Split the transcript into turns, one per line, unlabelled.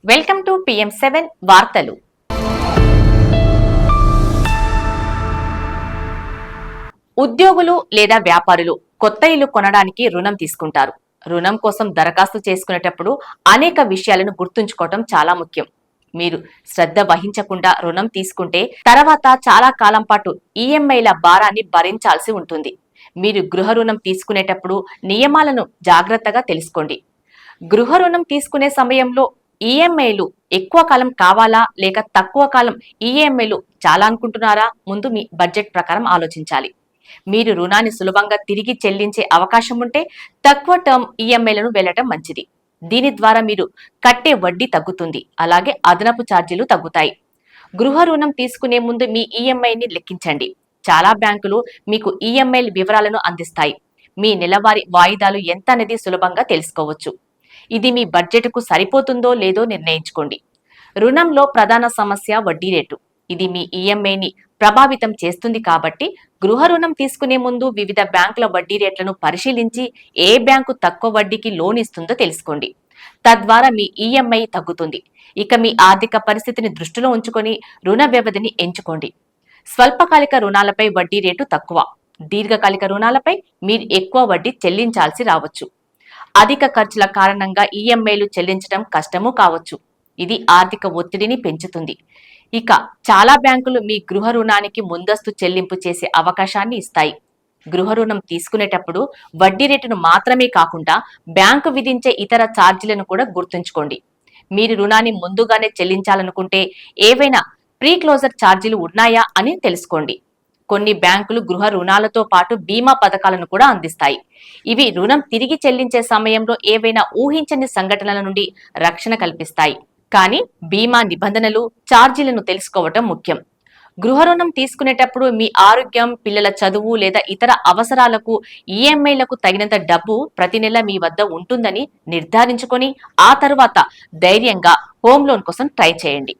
Welcome to PM7 వార్తలు. ఉద్యోగులు లేదా వ్యాపారులు కొత్త ఇల్లు కొనడానికి రుణం తీసుకుంటారు. రుణం కోసం దరఖాస్తు చేసుకునేటప్పుడు అనేక విషయాలను గుర్తుంచుకోవటం చాలా ముఖ్యం. మీరు శ్రద్ధ వహించకుండా రుణం తీసుకుంటే తర్వాత చాలా కాలం పాటు ఈఎంఐల భారాన్ని భరించాల్సి ఉంటుంది. మీరు గృహ రుణం తీసుకునేటప్పుడు నియమాలను జాగ్రత్తగా తెలుసుకోండి. గృహ రుణం తీసుకునే సమయంలో ఈఎంఐలు ఎక్కువ కాలం కావాలా లేక తక్కువ కాలం ఈఎంఐలు చాలా అనుకుంటున్నారా? ముందు మీ బడ్జెట్ ప్రకారం ఆలోచించాలి. మీరు రుణాన్ని సులభంగా తిరిగి చెల్లించే అవకాశం ఉంటే తక్కువ టర్మ్ ఈఎంఐలను వెళ్లటం మంచిది. దీని ద్వారా మీరు కట్టే వడ్డీ తగ్గుతుంది, అలాగే అదనపు ఛార్జీలు తగ్గుతాయి. గృహ రుణం తీసుకునే ముందు మీ ఈఎంఐని లెక్కించండి. చాలా బ్యాంకులు మీకు ఈఎంఐల వివరాలను అందిస్తాయి. మీ నెలవారీ వాయిదాలు ఎంత అనేది సులభంగా తెలుసుకోవచ్చు. ఇది మీ బడ్జెట్కు సరిపోతుందో లేదో నిర్ణయించుకోండి. రుణంలో ప్రధాన సమస్య వడ్డీ రేటు. ఇది మీ ఈఎంఐని ప్రభావితం చేస్తుంది కాబట్టి గృహ రుణం తీసుకునే ముందు వివిధ బ్యాంకుల వడ్డీ రేట్లను పరిశీలించి ఏ బ్యాంకు తక్కువ వడ్డీకి లోన్ ఇస్తుందో తెలుసుకోండి. తద్వారా మీ ఈఎంఐ తగ్గుతుంది. ఇక మీ ఆర్థిక పరిస్థితిని దృష్టిలో ఉంచుకొని రుణ వ్యవధిని ఎంచుకోండి. స్వల్పకాలిక రుణాలపై వడ్డీ రేటు తక్కువ, దీర్ఘకాలిక రుణాలపై మీరు ఎక్కువ వడ్డీ చెల్లించాల్సి రావచ్చు. అధిక ఖర్చుల కారణంగా ఈఎంఐలు చెల్లించడం కష్టమూ కావచ్చు. ఇది ఆర్థిక ఒత్తిడిని పెంచుతుంది. ఇక చాలా బ్యాంకులు మీ గృహ రుణానికి ముందస్తు చెల్లింపు చేసే అవకాశాన్ని ఇస్తాయి. గృహ రుణం తీసుకునేటప్పుడు వడ్డీ రేటును మాత్రమే కాకుండా బ్యాంకు విధించే ఇతర ఛార్జీలను కూడా గుర్తుంచుకోండి. మీరు రుణాన్ని ముందుగానే చెల్లించాలనుకుంటే ఏవైనా ప్రీ క్లోజర్ ఛార్జీలు ఉన్నాయా అని తెలుసుకోండి. కొన్ని బ్యాంకులు గృహ రుణాలతో పాటు బీమా పథకాలను కూడా అందిస్తాయి. ఇవి రుణం తిరిగి చెల్లించే సమయంలో ఏవైనా ఊహించని సంఘటనల నుండి రక్షణ కల్పిస్తాయి. కానీ బీమా నిబంధనలు, ఛార్జీలను తెలుసుకోవటం ముఖ్యం. గృహ రుణం తీసుకునేటప్పుడు మీ ఆరోగ్యం, పిల్లల చదువు లేదా ఇతర అవసరాలకు ఈఎంఐలకు తగినంత డబ్బు ప్రతి నెల మీ వద్ద ఉంటుందని నిర్ధారించుకొని ఆ తరువాత ధైర్యంగా హోమ్ లోన్ కోసం ట్రై చేయండి.